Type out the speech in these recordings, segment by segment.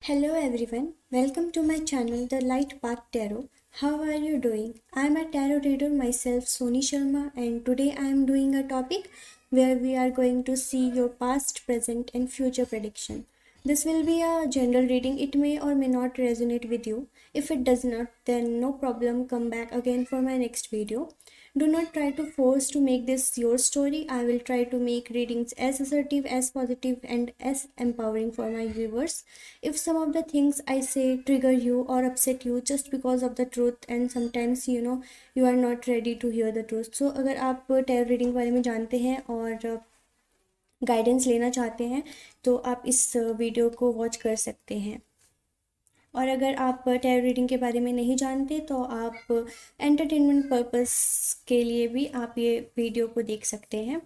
Hello everyone, welcome to my channel The Light Path Tarot. How are you doing? I am a tarot reader myself, Soni Sharma, and today I am doing a topic where we are going to see your past, present, and future prediction. This will be a general reading. It may or may not resonate with you. If it does not, then no problem, come back again for my next video. Do not try to force to make this your story. I will try to make readings as assertive, as positive, and as empowering for my viewers. If some of the things I say trigger you or upset you just because of the truth, and sometimes you are not ready to hear the truth. So अगर आप tarot reading के बारे में जानते हैं और guidance लेना चाहते हैं तो आप इस वीडियो को वॉच कर सकते हैं। और अगर आप टैरो रीडिंग के बारे में नहीं जानते तो आप एंटरटेनमेंट पर्पस के लिए भी आप ये वीडियो को देख सकते हैं।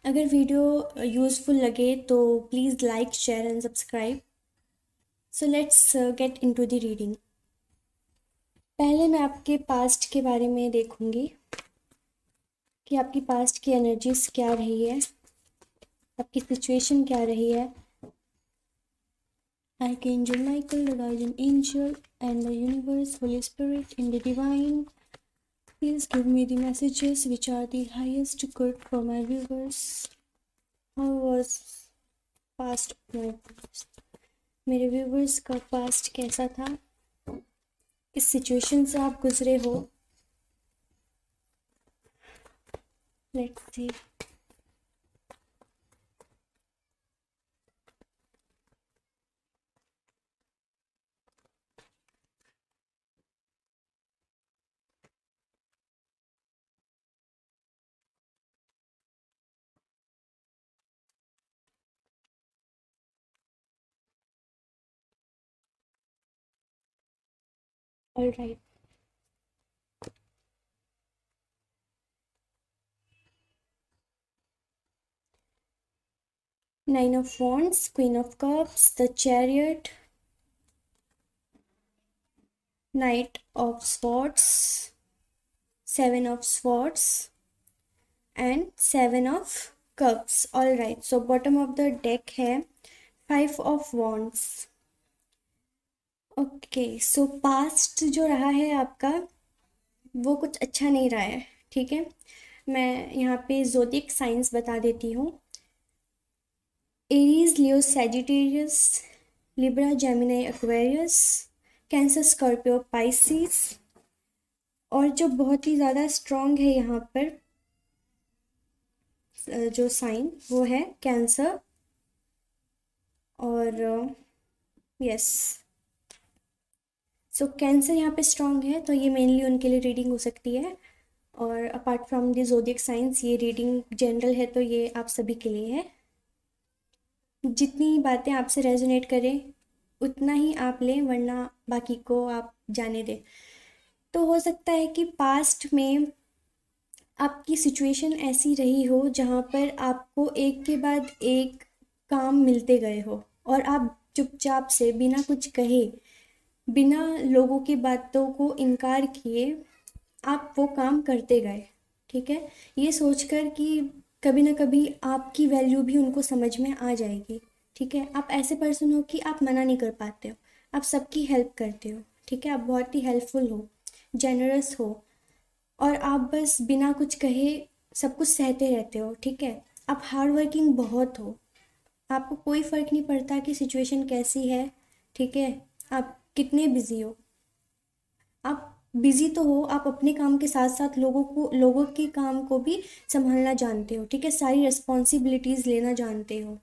अगर वीडियो यूज़फुल लगे तो please like, share and subscribe. So let's get into the reading. पहले मैं आपके पास्ट के बारे में देखूंगी कि आपकी पास्ट की एनर्जीज क्या रही है, आपकी सिचुएशन क्या रही है। Archangel Michael, the guardian angel, and the universe, Holy Spirit, in the divine, please give me the messages which are the highest good for my viewers. How was past of my viewers? मेरे viewers का past कैसा था, इस situation से आप गुजरे हो। Let's see. All right. Nine of Wands, Queen of Cups, the Chariot, Knight of Swords, Seven of Swords, and Seven of Cups. All right. So bottom of the deck है Five of Wands. Okay, so past जो रहा है आपका वो कुछ अच्छा नहीं रहा है। ठीक है, मैं यहाँ पे ज़ोडिएक साइंस बता देती हूँ। Aries, Leo, Sagittarius, Libra, Gemini, Aquarius, Cancer, Scorpio, Pisces. और जो बहुत ही ज़्यादा स्ट्रॉन्ग है यहाँ पर जो साइन वो है कैंसर। और यस, सो कैंसर यहाँ पे स्ट्रॉन्ग है, तो ये मेनली उनके लिए रीडिंग हो सकती है। और apart from the zodiac science ये रीडिंग जनरल है, तो ये आप सभी के लिए है। जितनी बातें आपसे रेजोनेट करें उतना ही आप लें, वरना बाकी को आप जाने दें। तो हो सकता है कि पास्ट में आपकी सिचुएशन ऐसी रही हो जहाँ पर आपको एक के बाद एक काम मिलते गए हो और आप चुपचाप से बिना कुछ कहे, बिना लोगों की बातों को इनकार किए आप वो काम करते गए। ठीक है, ये सोचकर कि कभी ना कभी आपकी वैल्यू भी उनको समझ में आ जाएगी। ठीक है, आप ऐसे पर्सन हो कि आप मना नहीं कर पाते हो, आप सबकी हेल्प करते हो। ठीक है, आप बहुत ही हेल्पफुल हो, जेनरस हो, और आप बस बिना कुछ कहे सब कुछ सहते रहते हो। ठीक है, आप हार्ड वर्किंग बहुत हो, आपको कोई फ़र्क नहीं पड़ता कि सिचुएशन कैसी है। ठीक है, आप कितने बिजी हो, आप बिजी तो हो, आप अपने काम के साथ साथ लोगों के काम को भी संभालना जानते हो। ठीक है, सारी रिस्पॉन्सिबिलिटीज़ लेना जानते हो।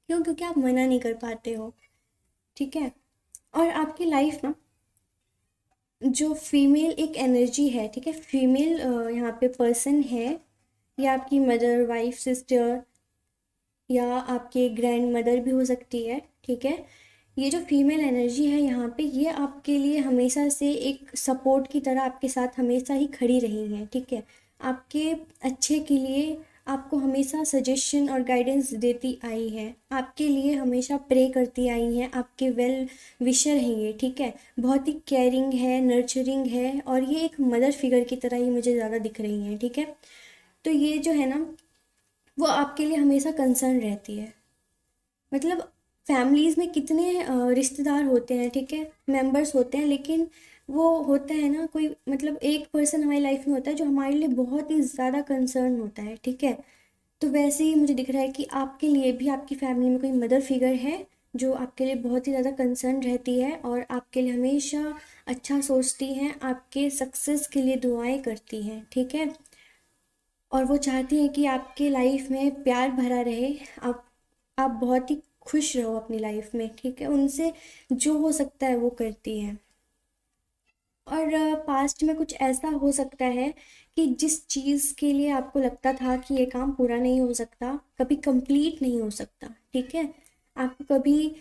क्यों? क्योंकि आप मना नहीं कर पाते हो। ठीक है, और आपकी लाइफ ना जो फीमेल एक एनर्जी है, ठीक है, फीमेल यहाँ पे पर्सन है, या आपकी मदर, वाइफ, सिस्टर, या आपके ग्रैंड मदर भी हो सकती है। ठीक है, ये जो फीमेल एनर्जी है यहाँ पे, ये आपके लिए हमेशा से एक सपोर्ट की तरह आपके साथ हमेशा ही खड़ी रही हैं। ठीक है, आपके अच्छे के लिए आपको हमेशा सजेशन और गाइडेंस देती आई हैं, आपके लिए हमेशा प्रे करती आई हैं, आपके वेल विशर हैं ये। ठीक है, बहुत ही केयरिंग है, नर्चरिंग है, और ये एक मदर फिगर की तरह ही मुझे ज़्यादा दिख रही हैं। ठीक है, तो ये जो है ना वो आपके लिए हमेशा कंसर्न रहती है। मतलब फैमिलीज़ में कितने रिश्तेदार होते हैं, ठीक है, मेंबर्स होते हैं, लेकिन वो होता है ना कोई, मतलब एक पर्सन हमारी लाइफ में होता है जो हमारे लिए बहुत ही ज़्यादा कंसर्न होता है, ठीक है। तो वैसे ही मुझे दिख रहा है कि आपके लिए भी आपकी फैमिली में कोई मदर फिगर है जो आपके लिए बहुत ही ज़्यादा कंसर्न रहती है और आपके लिए हमेशा अच्छा सोचती हैं, आपके सक्सेस के लिए दुआएं करती हैं, ठीक है। और वो चाहती हैं कि आपके लाइफ में प्यार भरा रहे, आप बहुत ही खुश रहो अपनी लाइफ में, ठीक है। उनसे जो हो सकता है वो करती हैं। और पास्ट में कुछ ऐसा हो सकता है कि जिस चीज़ के लिए आपको लगता था कि ये काम पूरा नहीं हो सकता, कभी कंप्लीट नहीं हो सकता, ठीक है। आपको कभी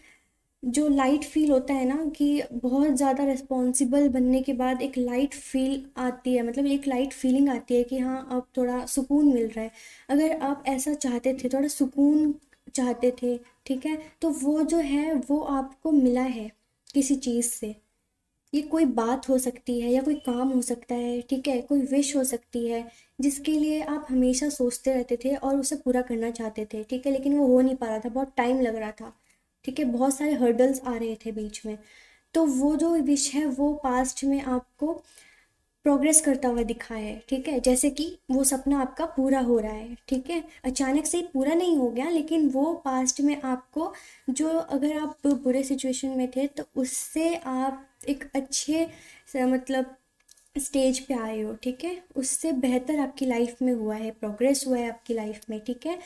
जो लाइट फील होता है ना कि बहुत ज़्यादा रिस्पॉन्सिबल बनने के बाद एक लाइट फील आती है, मतलब एक लाइट फीलिंग आती है कि हाँ अब थोड़ा सुकून मिल रहा है। अगर आप ऐसा चाहते थे, थोड़ा सुकून चाहते थे, ठीक है, तो वो जो है वो आपको मिला है किसी चीज़ से। ये कोई बात हो सकती है या कोई काम हो सकता है, ठीक है, कोई विश हो सकती है जिसके लिए आप हमेशा सोचते रहते थे और उसे पूरा करना चाहते थे, ठीक है, लेकिन वो हो नहीं पा रहा था, बहुत टाइम लग रहा था, ठीक है, बहुत सारे हर्डल्स आ रहे थे बीच में। तो वो जो विश है वो पास्ट में आपको प्रोग्रेस करता हुआ दिखा है, ठीक है, जैसे कि वो सपना आपका पूरा हो रहा है, ठीक है, अचानक से ही पूरा नहीं हो गया, लेकिन वो पास्ट में आपको, जो अगर आप बुरे सिचुएशन में थे तो उससे आप एक अच्छे मतलब स्टेज पे आए हो, ठीक है, उससे बेहतर आपकी लाइफ में हुआ है, प्रोग्रेस हुआ है आपकी लाइफ में, ठीक है।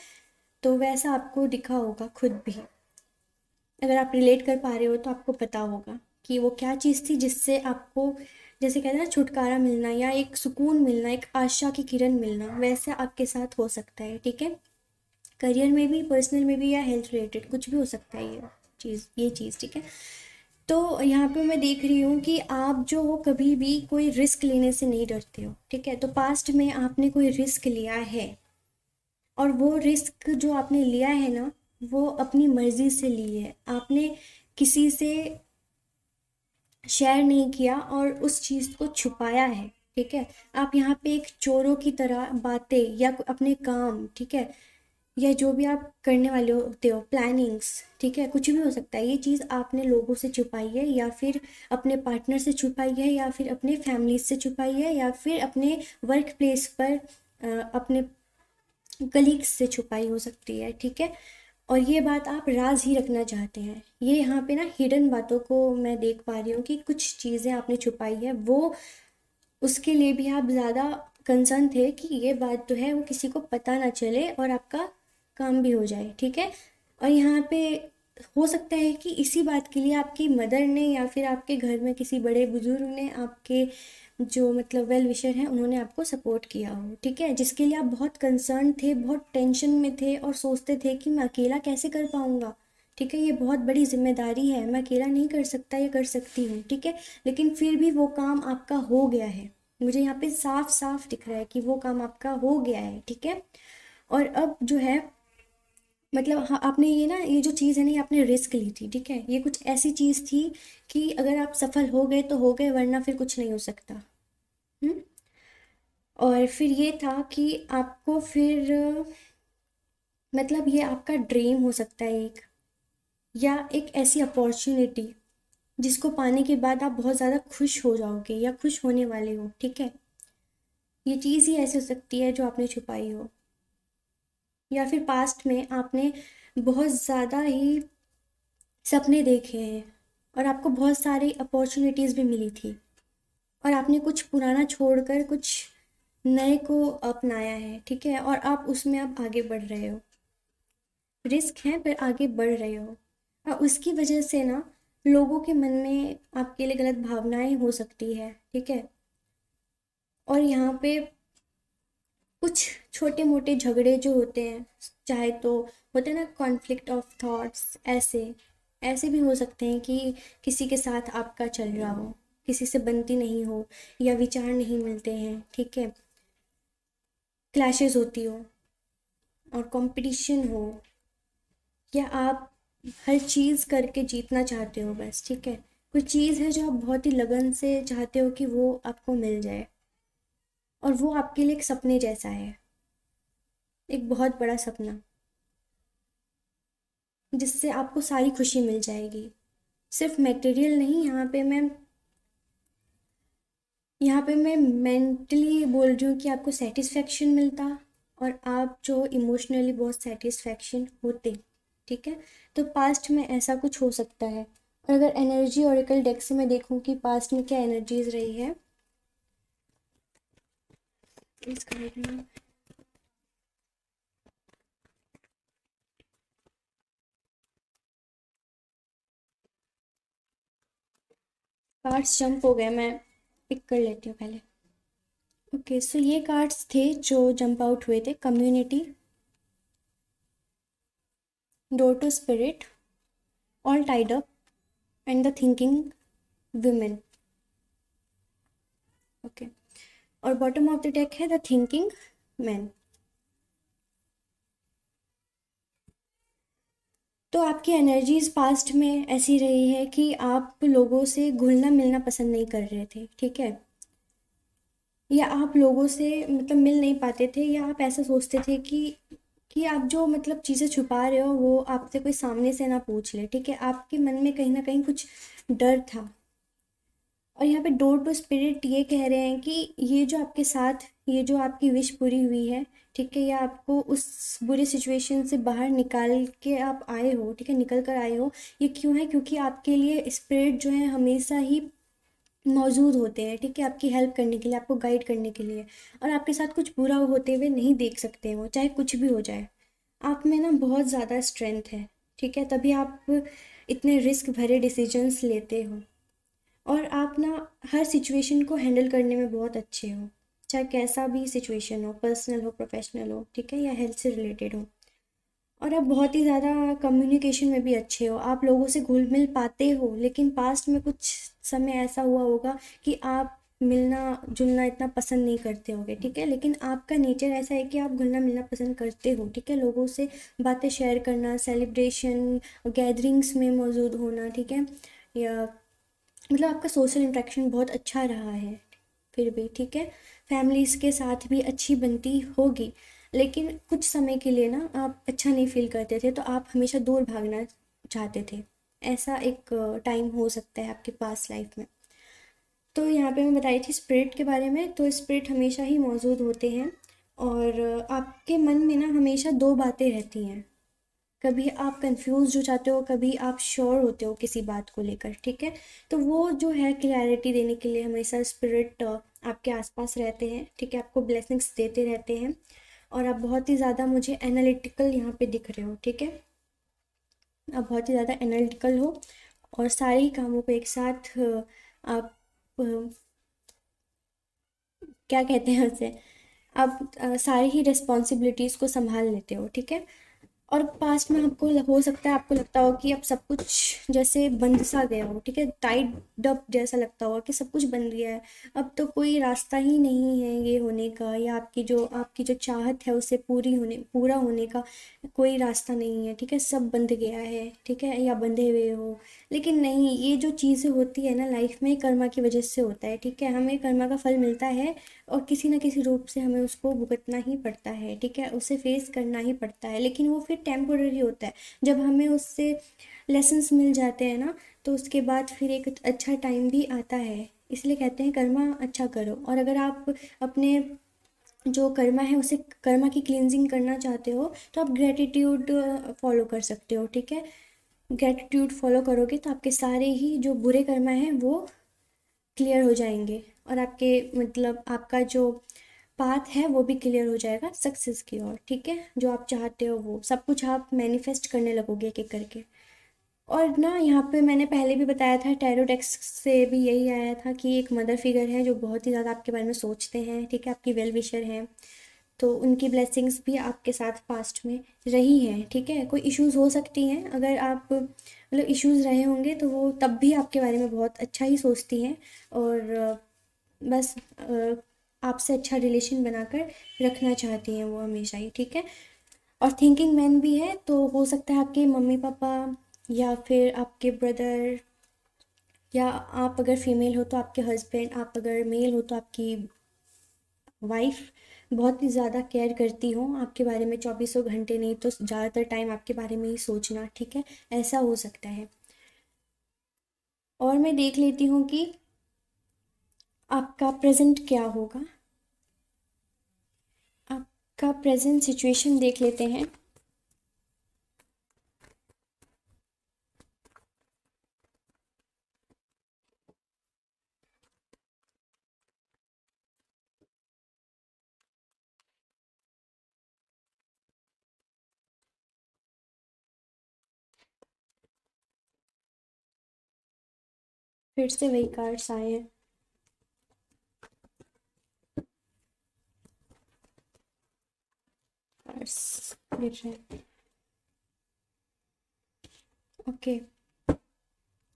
तो वैसा आपको दिखा होगा खुद भी, अगर आप रिलेट कर पा रहे हो तो आपको पता होगा कि वो क्या चीज़ थी जिससे आपको, जैसे कहते हैं ना, छुटकारा मिलना या एक सुकून मिलना, एक आशा की किरण मिलना, वैसे आपके साथ हो सकता है, ठीक है। करियर में भी, पर्सनल में भी, या हेल्थ रिलेटेड कुछ भी हो सकता है ये चीज़, ठीक है। तो यहाँ पे मैं देख रही हूँ कि आप जो हो कभी भी कोई रिस्क लेने से नहीं डरते हो, ठीक है। तो पास्ट में आपने कोई रिस्क लिया है और वो रिस्क जो आपने लिया है ना, वो अपनी मर्जी से ली है, आपने किसी से शेयर नहीं किया और उस चीज़ को छुपाया है, ठीक है। आप यहाँ पे एक चोरों की तरह बातें या अपने काम, ठीक है, या जो भी आप करने वाले होते हो, प्लानिंग्स, ठीक है, कुछ भी हो सकता है, ये चीज़ आपने लोगों से छुपाई है या फिर अपने पार्टनर से छुपाई है या फिर अपने फैमिली से छुपाई है या फिर अपने वर्क प्लेस पर अपने कलीग्स से छुपाई हो सकती है, ठीक है। और ये बात आप राज ही रखना चाहते हैं, ये यहाँ पे ना हिडन बातों को मैं देख पा रही हूँ कि कुछ चीज़ें आपने छुपाई है, वो उसके लिए भी आप ज़्यादा कंसर्न थे कि ये बात जो है वो किसी को पता ना चले और आपका काम भी हो जाए, ठीक है। और यहाँ पे हो सकता है कि इसी बात के लिए आपकी मदर ने या फिर आपके घर में किसी बड़े बुजुर्ग ने, आपके जो मतलब वेल विशर हैं, उन्होंने आपको सपोर्ट किया हो, ठीक है, जिसके लिए आप बहुत कंसर्न थे, बहुत टेंशन में थे और सोचते थे कि मैं अकेला कैसे कर पाऊँगा, ठीक है, ये बहुत बड़ी जिम्मेदारी है, मैं अकेला नहीं कर सकता या कर सकती हूँ, ठीक है। लेकिन फिर भी वो काम आपका हो गया है, मुझे यहाँ पे साफ साफ दिख रहा है कि वो काम आपका हो गया है, ठीक है। और अब जो है, मतलब हाँ, आपने ये ना, ये जो चीज़ है ना, ये आपने रिस्क ली थी, ठीक है, ये कुछ ऐसी चीज़ थी कि अगर आप सफल हो गए तो हो गए, वरना फिर कुछ नहीं हो सकता। हम्म। और फिर ये था कि आपको फिर मतलब ये आपका ड्रीम हो सकता है एक, या एक ऐसी अपॉर्चुनिटी जिसको पाने के बाद आप बहुत ज़्यादा खुश हो जाओगे या खुश होने वाले हो, ठीक है। ये चीज़ ही ऐसी हो सकती है जो आपने छुपाई हो, या फिर पास्ट में आपने बहुत ज़्यादा ही सपने देखे हैं और आपको बहुत सारी अपॉर्चुनिटीज़ भी मिली थी और आपने कुछ पुराना छोड़कर कुछ नए को अपनाया है, ठीक है, और आप उसमें अब आगे बढ़ रहे हो, रिस्क है पर आगे बढ़ रहे हो। और उसकी वजह से ना लोगों के मन में आपके लिए गलत भावनाएं हो सकती है, ठीक है। और यहाँ पे कुछ छोटे मोटे झगड़े जो होते हैं, चाहे तो होते हैं ना कॉन्फ्लिक्ट ऑफ थॉट्स, ऐसे ऐसे भी हो सकते हैं कि किसी के साथ आपका चल रहा हो, किसी से बनती नहीं हो या विचार नहीं मिलते हैं, ठीक है, क्लैशेस होती हो और कंपटीशन हो, या आप हर चीज़ करके जीतना चाहते हो बस, ठीक है, कोई चीज़ है जो आप बहुत ही लगन से चाहते हो कि वो आपको मिल जाए और वो आपके लिए एक सपने जैसा है, एक बहुत बड़ा सपना। जिससे आपको सारी खुशी मिल जाएगी। सिर्फ मटेरियल नहीं, यहाँ पे मैं मेंटली बोल रही हूँ कि आपको सेटिस्फेक्शन मिलता, और आप जो इमोशनली बहुत सेटिस्फेक्शन होते। ठीक है, तो पास्ट में ऐसा कुछ हो सकता है। और अगर एनर्जी ओरेकल डेक से मैं देखूँ कि पास्ट में क्या एनर्जीज रही है इस कार्ड में। कार्ड्स जंप हो गए, मैं पिक कर लेती हूँ पहले। ओके, सो ये कार्ड्स थे जो जंप आउट हुए थे। Community, door to spirit, all tied up, and the thinking women. Okay, और बॉटम ऑफ द डेक है द थिंकिंग मैन। तो आपकी एनर्जीज पास्ट में ऐसी रही है कि आप लोगों से घुलना मिलना पसंद नहीं कर रहे थे। ठीक है, या आप लोगों से मतलब मिल नहीं पाते थे, या आप ऐसा सोचते थे कि आप जो मतलब चीज़ें छुपा रहे हो वो आपसे कोई सामने से ना पूछ ले। ठीक है, आपके मन में कहीं ना कहीं कुछ डर था। और यहाँ पे डोर टू स्पिरिट ये कह रहे हैं कि ये जो आपके साथ, ये जो आपकी विश पूरी हुई है, ठीक है, या आपको उस बुरी सिचुएशन से बाहर निकाल के आप आए हो, ठीक है, निकल कर आए हो। ये क्यों है? क्योंकि आपके लिए स्पिरिट जो है हमेशा ही मौजूद होते हैं। ठीक है, आपकी हेल्प करने के लिए, आपको गाइड करने के लिए। और आपके साथ कुछ बुरा होते हुए नहीं देख सकते हैं वो, चाहे कुछ भी हो जाए। आप में ना बहुत ज़्यादा स्ट्रेंथ है। ठीक है, तभी आप इतने रिस्क भरे डिसीजंस लेते हो। और आप ना हर सिचुएशन को हैंडल करने में बहुत अच्छे हो, चाहे कैसा भी सिचुएशन हो, पर्सनल हो, प्रोफेशनल हो, ठीक है, या हेल्थ से रिलेटेड हो। और आप बहुत ही ज़्यादा कम्युनिकेशन में भी अच्छे हो, आप लोगों से घुल मिल पाते हो। लेकिन पास्ट में कुछ समय ऐसा हुआ होगा कि आप मिलना जुलना इतना पसंद नहीं करते होगे। ठीक है, लेकिन आपका नेचर ऐसा है कि आप घुलना मिलना पसंद करते हो। ठीक है, लोगों से बातें शेयर करना, सेलिब्रेशन गैदरिंग्स में मौजूद होना, ठीक है, या मतलब आपका सोशल इंटरेक्शन बहुत अच्छा रहा है। फिर भी ठीक है, फैमिलीज़ के साथ भी अच्छी बनती होगी, लेकिन कुछ समय के लिए ना आप अच्छा नहीं फील करते थे, तो आप हमेशा दूर भागना चाहते थे। ऐसा एक टाइम हो सकता है आपके पास लाइफ में। तो यहाँ पे मैं बताई थी स्पिरिट के बारे में, तो स्पिरिट हमेशा ही मौजूद होते हैं। और आपके मन में ना हमेशा दो बातें रहती हैं। कभी आप कंफ्यूज हो जाते हो, कभी आप श्योर होते हो किसी बात को लेकर। ठीक है, तो वो जो है क्लैरिटी देने के लिए हमेशा स्पिरिट आपके आसपास रहते हैं। ठीक है, आपको ब्लेसिंग्स देते रहते हैं। और आप बहुत ही ज़्यादा मुझे एनालिटिकल यहाँ पे दिख रहे हो। ठीक है, आप बहुत ही ज़्यादा एनालिटिकल हो, और सारे ही कामों को एक साथ आप अ, क्या कहते हैं उसे, आप सारी ही रिस्पॉन्सिबिलिटीज़ को संभाल लेते हो। ठीक है, और पास्ट में आपको हो सकता है आपको लगता हो कि अब सब कुछ जैसे बंद सा गया हो। ठीक है, टाइड अप जैसा लगता होगा कि सब कुछ बंद गया है, अब तो कोई रास्ता ही नहीं है ये होने का, या आपकी जो चाहत है उसे पूरा होने का कोई रास्ता नहीं है। ठीक है, सब बंद गया है। ठीक है, या बंधे हुए हो। लेकिन नहीं, ये जो चीज़ें होती है ना लाइफ में, कर्मा की वजह से होता है। ठीक है, हमें कर्मा का फल मिलता है, और किसी ना किसी रूप से हमें उसको भुगतना ही पड़ता है। ठीक है, उसे फेस करना ही पड़ता है, लेकिन वो फिर टेम्पोररी होता है। जब हमें उससे लेसन्स मिल जाते हैं ना, तो उसके बाद फिर एक अच्छा टाइम भी आता है। इसलिए कहते हैं कर्मा अच्छा करो। और अगर आप अपने जो कर्मा है उसे, कर्मा की क्लींजिंग करना चाहते हो, तो आप ग्रेटिट्यूड फॉलो कर सकते हो। ठीक है, ग्रेटिट्यूड फॉलो करोगे तो आपके सारे ही जो बुरे कर्मा हैं वो क्लियर हो जाएंगे, और आपके मतलब आपका जो पाथ है वो भी क्लियर हो जाएगा सक्सेस की ओर। ठीक है, जो आप चाहते हो वो सब कुछ आप मैनिफेस्ट करने लगोगे एक एक करके। और ना यहाँ पे मैंने पहले भी बताया था, टैरो टेक्स्ट से भी यही आया था कि एक मदर फिगर है जो बहुत ही ज़्यादा आपके बारे में सोचते हैं। ठीक है, आपकी वेल विशर हैं, तो उनकी ब्लेसिंग्स भी आपके साथ पास्ट में रही हैं। ठीक है, कोई इश्यूज हो सकती हैं, अगर आप मतलब इश्यूज रहे होंगे तो वो तब भी आपके बारे में बहुत अच्छा ही सोचती हैं। और बस आपसे अच्छा रिलेशन बनाकर रखना चाहती हैं वो हमेशा ही। ठीक है, और थिंकिंग मैन भी है, तो हो सकता है आपके मम्मी पापा, या फिर आपके ब्रदर, या आप अगर फीमेल हो तो आपके हस्बैंड, आप अगर मेल हो तो आपकी वाइफ बहुत ही ज़्यादा केयर करती हो आपके बारे में, चौबीसों घंटे नहीं तो ज़्यादातर टाइम आपके बारे में ही सोचना, ठीक है, ऐसा हो सकता है। और मैं देख लेती हूँ कि आपका प्रेजेंट क्या होगा। आपका प्रेजेंट सिचुएशन देख लेते हैं। फिर से वही कार्ड्स आए हैं। कार्ड्स गिर रहे हैं। ओके,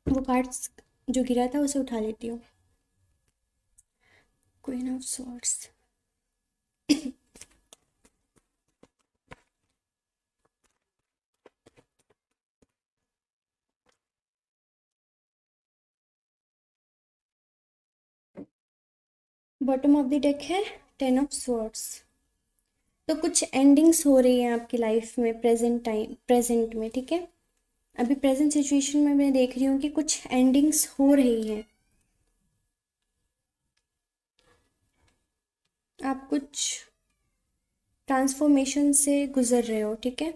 वो कार्ड्स जो गिरा था उसे उठा लेती हूँ। Queen of swords. Bottom of the deck है टेन ऑफ स्वॉर्ड्स। तो कुछ एंडिंग्स हो रही हैं आपकी लाइफ में प्रेजेंट में, ठीक है। अभी प्रेजेंट सिचुएशन में मैं देख रही हूँ कि कुछ एंडिंग्स हो रही हैं। आप कुछ ट्रांसफॉर्मेशन से गुजर रहे हो, ठीक है।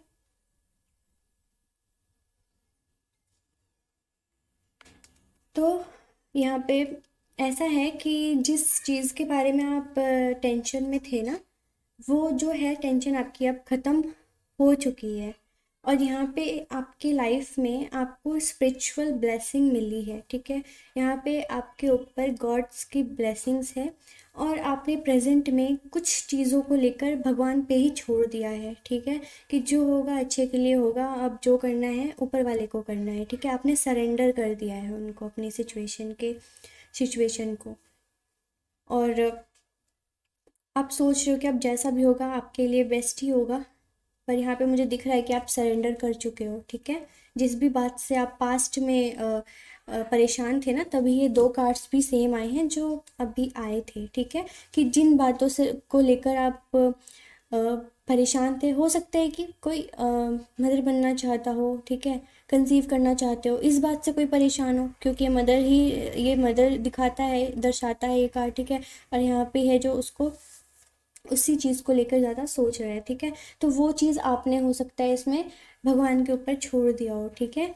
तो यहाँ पे ऐसा है कि जिस चीज़ के बारे में आप टेंशन में थे ना, वो जो है टेंशन आपकी अब ख़त्म हो चुकी है। और यहाँ पे आपके लाइफ में आपको स्पिरिचुअल ब्लेसिंग मिली है, ठीक है। यहाँ पे आपके ऊपर गॉड्स की ब्लेसिंग्स है। और आपने प्रेजेंट में कुछ चीज़ों को लेकर भगवान पे ही छोड़ दिया है, ठीक है, कि जो होगा अच्छे के लिए होगा, अब जो करना है ऊपर वाले को करना है, ठीक है। आपने सरेंडर कर दिया है उनको, अपनी सिचुएशन को। और आप सोच रहे हो कि अब जैसा भी होगा आपके लिए बेस्ट ही होगा। पर यहाँ पे मुझे दिख रहा है कि आप सरेंडर कर चुके हो, ठीक है। जिस भी बात से आप पास्ट में परेशान थे ना, तभी ये दो कार्ड्स भी सेम आए हैं जो अभी आए थे, ठीक है। कि जिन बातों से को लेकर आप परेशान थे, हो सकता है कि कोई मदर बनना चाहता हो, ठीक है, कंसीव करना चाहते हो, इस बात से कोई परेशान हो, क्योंकि ये मदर दिखाता है, दर्शाता है ये कार्ड, ठीक है। और यहाँ पे है जो उसको उसी चीज़ को लेकर ज़्यादा सोच रहे हैं, ठीक है। तो वो चीज़ आपने हो सकता है इसमें भगवान के ऊपर छोड़ दिया हो, ठीक है।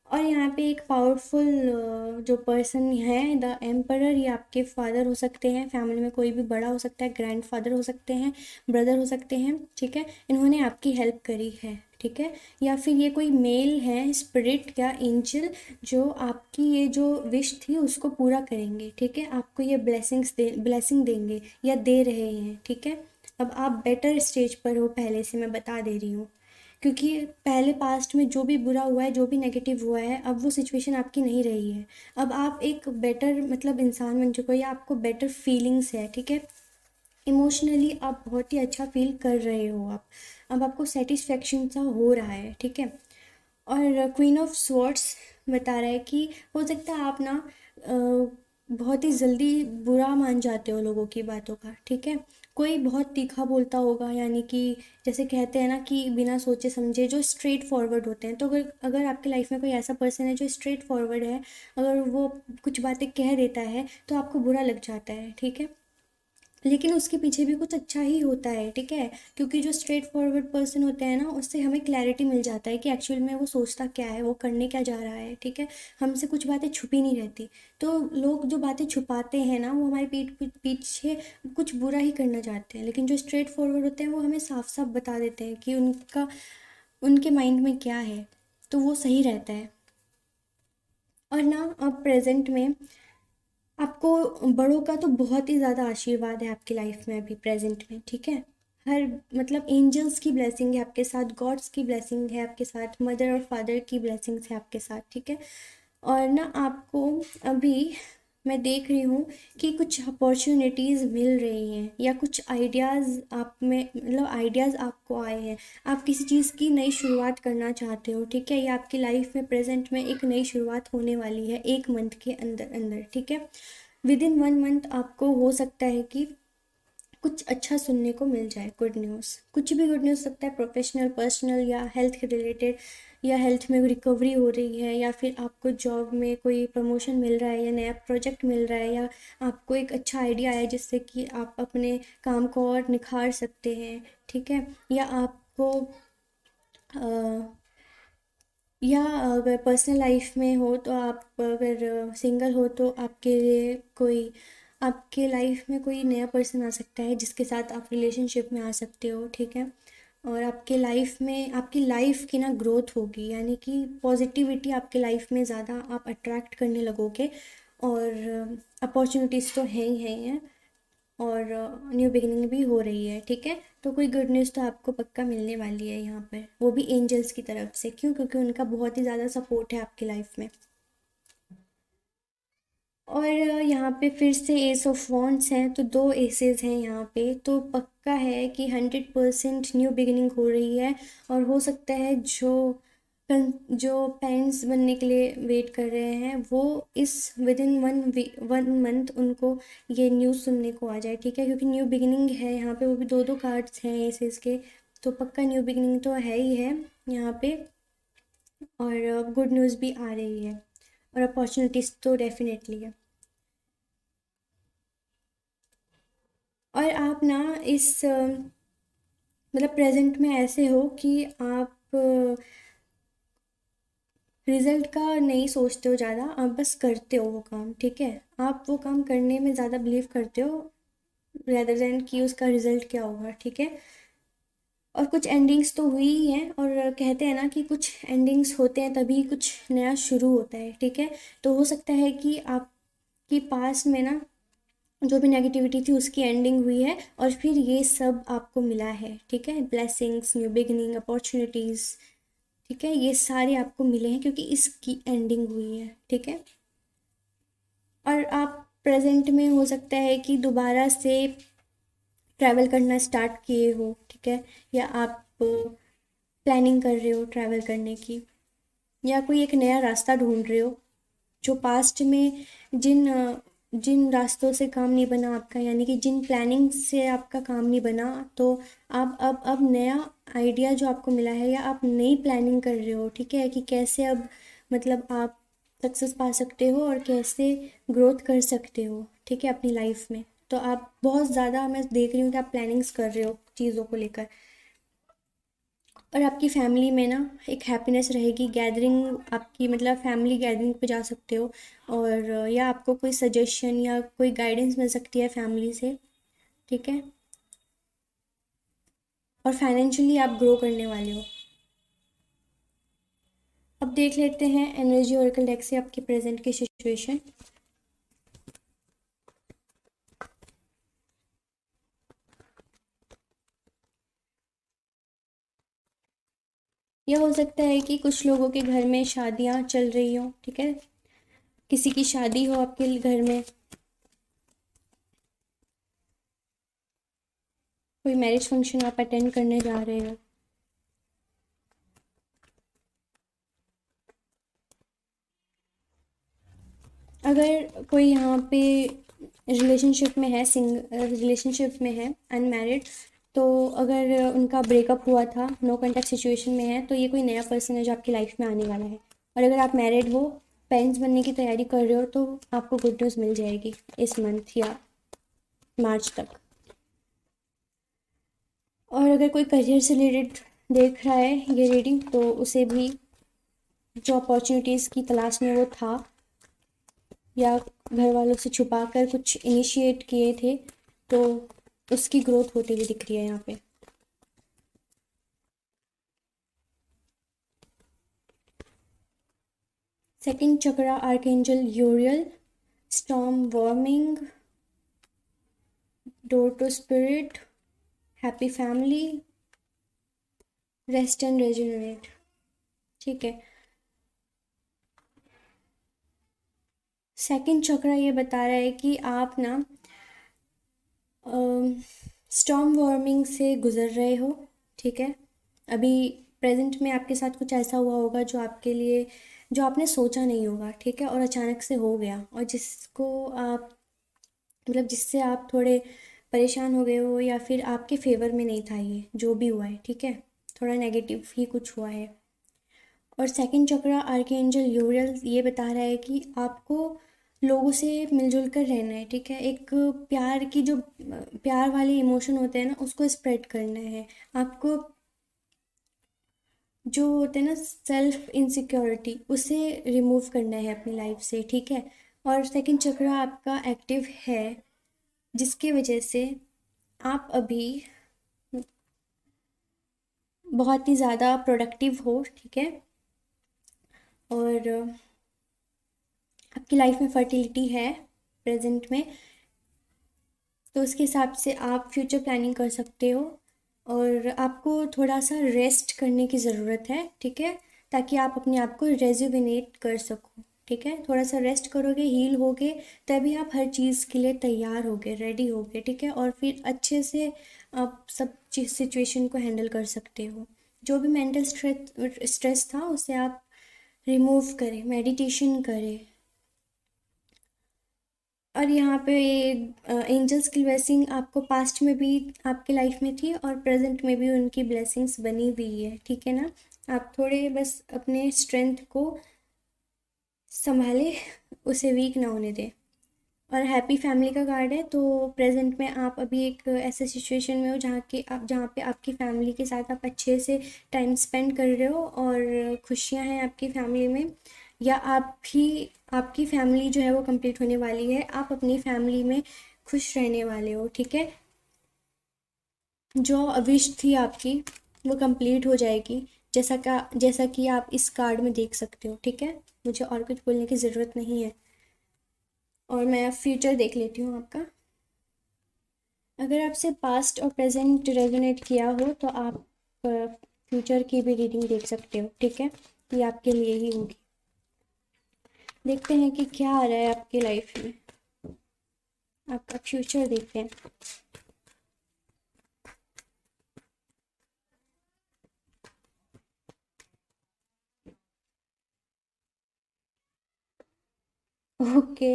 और यहाँ पे एक पावरफुल जो पर्सन है द एम्परर, ये आपके फादर हो सकते हैं, फैमिली में कोई भी बड़ा हो सकता है, ग्रैंडफादर हो सकते हैं, ब्रदर हो सकते हैं, ठीक है। इन्होंने आपकी हेल्प करी है, ठीक है। या फिर ये कोई मेल है, स्पिरिट या एंजल, जो आपकी ये जो विश थी उसको पूरा करेंगे, ठीक है। आपको ये ब्लेसिंग देंगे या दे रहे हैं, ठीक है। अब आप बेटर स्टेज पर हो पहले से, मैं बता दे रही हूँ। क्योंकि पहले पास्ट में जो भी बुरा हुआ है, जो भी नेगेटिव हुआ है, अब वो सिचुएशन आपकी नहीं रही है। अब आप एक बेटर मतलब इंसान बन चुके हो, या आपको बेटर फीलिंग्स है, ठीक है। इमोशनली आप बहुत ही अच्छा फील कर रहे हो आप। अब आपको सेटिस्फेक्शन सा हो रहा है, ठीक है। और क्वीन ऑफ स्वॉर्ड्स बता रहा है कि हो सकता है आप ना बहुत ही जल्दी बुरा मान जाते हो लोगों की बातों का, ठीक है। कोई बहुत तीखा बोलता होगा, यानी कि जैसे कहते हैं ना कि बिना सोचे समझे जो स्ट्रेट फॉरवर्ड होते हैं। तो अगर अगर आपके लाइफ में कोई ऐसा पर्सन है जो स्ट्रेट फॉरवर्ड है, अगर वो कुछ बातें कह देता है तो आपको बुरा लग जाता है, ठीक है। लेकिन उसके पीछे भी कुछ अच्छा ही होता है, ठीक है। क्योंकि जो स्ट्रेट फॉरवर्ड पर्सन होते हैं ना, उससे हमें क्लैरिटी मिल जाता है कि एक्चुअल में वो सोचता क्या है, वो करने क्या जा रहा है, ठीक है। हमसे कुछ बातें छुपी नहीं रहती। तो लोग जो बातें छुपाते हैं ना, वो हमारे पीछे कुछ बुरा ही करना चाहते हैं। लेकिन जो स्ट्रेट फॉरवर्ड होते हैं वो हमें साफ साफ बता देते हैं कि उनके माइंड में क्या है, तो वो सही रहता है। और ना अब प्रेजेंट में आपको बड़ों का तो बहुत ही ज़्यादा आशीर्वाद है आपकी लाइफ में अभी प्रेजेंट में, ठीक है। हर मतलब एंजल्स की ब्लेसिंग है आपके साथ, गॉड्स की ब्लेसिंग है आपके साथ, मदर और फादर की ब्लेसिंग्स है आपके साथ, ठीक है। और ना आपको अभी मैं देख रही हूँ कि कुछ अपॉर्चुनिटीज़ मिल रही हैं, या कुछ आइडियाज़ आप में मतलब आइडियाज़ आपको आए हैं। आप किसी चीज़ की नई शुरुआत करना चाहते हो, ठीक है। या आपकी लाइफ में प्रेजेंट में एक नई शुरुआत होने वाली है 1 मंथ के अंदर अंदर, ठीक है। विद इन 1 मंथ आपको हो सकता है कि कुछ अच्छा सुनने को मिल जाए, गुड न्यूज़, कुछ भी गुड न्यूज़ सकता है, प्रोफेशनल, पर्सनल या हेल्थ के रिलेटेड, या हेल्थ में रिकवरी हो रही है, या फिर आपको जॉब में कोई प्रमोशन मिल रहा है, या नया प्रोजेक्ट मिल रहा है, या आपको एक अच्छा आइडिया आया जिससे कि आप अपने काम को और निखार सकते हैं, ठीक है। या आपको या अगर पर्सनल लाइफ में हो तो आप अगर सिंगल हो तो आपके लिए कोई, आपके लाइफ में कोई नया पर्सन आ सकता है जिसके साथ आप रिलेशनशिप में आ सकते हो, ठीक है। और आपके लाइफ में, आपकी लाइफ की ना ग्रोथ होगी, यानी कि पॉजिटिविटी आपके लाइफ में ज़्यादा आप अट्रैक्ट करने लगोगे। और अपॉर्चुनिटीज़ तो हैं ही हैं, और न्यू बिगिनिंग भी हो रही है, ठीक है। तो कोई गुड न्यूज़ तो आपको पक्का मिलने वाली है यहाँ पर, वो भी एंजल्स की तरफ से। क्यों? क्योंकि उनका बहुत ही ज़्यादा सपोर्ट है आपकी लाइफ में। और यहाँ पे फिर से एस ऑफ वॉन्ड्स हैं, तो दो एसेस हैं यहाँ पे, तो पक्का है कि 100% न्यू बिगिनिंग हो रही है। और हो सकता है जो पेरेंट्स बनने के लिए वेट कर रहे हैं वो इस विद इन 1 मंथ उनको ये न्यूज़ सुनने को आ जाए, ठीक है। क्योंकि न्यू बिगिनिंग है यहाँ पे, वो भी दो दो कार्ड्स हैं एसेस के, तो पक्का न्यू बिगिनिंग तो है ही है यहाँ पे। और गुड न्यूज़ भी आ रही है, और अपॉर्चुनिटीज़ तो डेफिनेटली है। और आप ना इस मतलब प्रेजेंट में ऐसे हो कि आप रिजल्ट का नहीं सोचते हो ज़्यादा, आप बस करते हो वो काम, ठीक है। आप वो काम करने में ज़्यादा बिलीव करते हो रेदर देन कि उसका रिजल्ट क्या होगा, ठीक है। और कुछ एंडिंग्स तो हुई ही हैं, और कहते हैं ना कि कुछ एंडिंग्स होते हैं तभी कुछ नया शुरू होता है, ठीक है। तो हो सकता है कि आपकी पास में ना जो भी नेगेटिविटी थी उसकी एंडिंग हुई है, और फिर ये सब आपको मिला है, ठीक है। ब्लेसिंग्स, न्यू बिगिनिंग, अपॉर्चुनिटीज़, ठीक है, ये सारे आपको मिले हैं क्योंकि इसकी एंडिंग हुई है, ठीक है। और आप प्रेजेंट में हो सकता है कि दोबारा से ट्रैवल करना स्टार्ट किए हो, ठीक है। या आप प्लानिंग कर रहे हो ट्रैवल करने की, या कोई एक नया रास्ता ढूंढ रहे हो। जो पास्ट में जिन रास्तों से काम नहीं बना आपका, यानी कि जिन प्लानिंग से आपका काम नहीं बना, तो आप अब नया आइडिया जो आपको मिला है, या आप नई प्लानिंग कर रहे हो, ठीक है, कि कैसे अब मतलब आप सक्सेस पा सकते हो और कैसे ग्रोथ कर सकते हो, ठीक है, अपनी लाइफ में। तो आप बहुत ज़्यादा, मैं देख रही हूँ कि आप प्लानिंग्स कर रहे हो चीज़ों को लेकर। और आपकी फैमिली में ना एक हैप्पीनेस रहेगी, गैदरिंग आपकी, मतलब फैमिली गैदरिंग पे जा सकते हो। और या आपको कोई सजेशन या कोई गाइडेंस मिल सकती है फैमिली से, ठीक है। और फाइनेंशियली आप ग्रो करने वाले हो। अब देख लेते हैं एनर्जी ओरेकल डेक से आपकी प्रेजेंट की सिचुएशन। यह हो सकता है कि कुछ लोगों के घर में शादियां चल रही हो, ठीक है, किसी की शादी हो आपके घर में, कोई मैरिज फंक्शन आप अटेंड करने जा रहे हो। अगर कोई यहाँ पे रिलेशनशिप में है, रिलेशनशिप में है अनमैरिड, तो अगर उनका ब्रेकअप हुआ था, नो कांटेक्ट सिचुएशन में है, तो ये कोई नया पर्सन है जो आपकी लाइफ में आने वाला है। और अगर आप मैरिड हो, पेरेंट्स बनने की तैयारी कर रहे हो, तो आपको गुड न्यूज़ मिल जाएगी इस मंथ या मार्च तक। और अगर कोई करियर से रिलेटेड देख रहा है ये रीडिंग, तो उसे भी जो अपॉर्चुनिटीज़ की तलाश में वो था, या घर वालों से छुपा कर कुछ इनिशिएट किए थे, तो उसकी ग्रोथ होती हुई दिख रही है यहाँ पे। Second chakra archangel Uriel, storm warming, door to spirit, happy family, rest and rejuvenate, ठीक है। सेकंड चक्रा ये बता रहा है कि आप ना स्टॉर्म वार्मिंग से गुज़र रहे हो, ठीक है। अभी प्रेजेंट में आपके साथ कुछ ऐसा हुआ होगा जो आपके लिए, जो आपने सोचा नहीं होगा, ठीक है, और अचानक से हो गया, और जिसको आप मतलब जिससे आप थोड़े परेशान हो गए हो या फिर आपके फेवर में नहीं था, ये जो भी हुआ है, ठीक है, थोड़ा नेगेटिव ही कुछ हुआ है। और सेकंड चक्र आर्कएंजल यूरियल ये बता रहा है कि आपको लोगों से मिलजुल कर रहना है, ठीक है, एक प्यार की जो प्यार वाले इमोशन होते हैं ना, उसको स्प्रेड करना है आपको। जो होते हैं ना सेल्फ इनसिक्योरिटी, उसे रिमूव करना है अपनी लाइफ से, ठीक है। और सेकंड चक्र आपका एक्टिव है, जिसकी वजह से आप अभी बहुत ही ज़्यादा प्रोडक्टिव हो, ठीक है। और आपकी लाइफ में फर्टिलिटी है प्रेजेंट में, तो उसके हिसाब से आप फ्यूचर प्लानिंग कर सकते हो। और आपको थोड़ा सा रेस्ट करने की ज़रूरत है, ठीक है, ताकि आप अपने आप को रेजुविनेट कर सको, ठीक है। थोड़ा सा रेस्ट करोगे, हील होगे, तभी आप हर चीज़ के लिए तैयार होगे, रेडी होगे, ठीक है। और फिर अच्छे से आप सब चीज़ सिचुएशन को हैंडल कर सकते हो। जो भी मेंटल स्ट्रेस था उसे आप रिमूव करें, मेडिटेशन करें। और यहाँ पे एंजल्स की ब्लेसिंग आपको पास्ट में भी आपके लाइफ में थी और प्रेजेंट में भी उनकी ब्लेसिंग्स बनी हुई है, ठीक है ना। आप थोड़े बस अपने स्ट्रेंथ को संभाले, उसे वीक ना होने दें। और हैप्पी फैमिली का कार्ड है, तो प्रेजेंट में आप अभी एक ऐसे सिचुएशन में हो जहाँ पे आपकी फैमिली के साथ आप अच्छे से टाइम स्पेंड कर रहे हो और खुशियाँ हैं आपकी फैमिली में, या आप भी आपकी फैमिली जो है वो कंप्लीट होने वाली है, आप अपनी फैमिली में खुश रहने वाले हो, ठीक है। जो विश थी आपकी वो कंप्लीट हो जाएगी, जैसा कि आप इस कार्ड में देख सकते हो, ठीक है। मुझे और कुछ बोलने की ज़रूरत नहीं है। और मैं फ्यूचर देख लेती हूँ आपका। अगर आपसे पास्ट और प्रेजेंट रेजोनेट किया हो तो आप फ्यूचर की भी रीडिंग देख सकते हो, ठीक है, ये आपके लिए ही होगी। देखते हैं कि क्या आ रहा है आपकी लाइफ में, आपका फ्यूचर देखते हैं। ओके,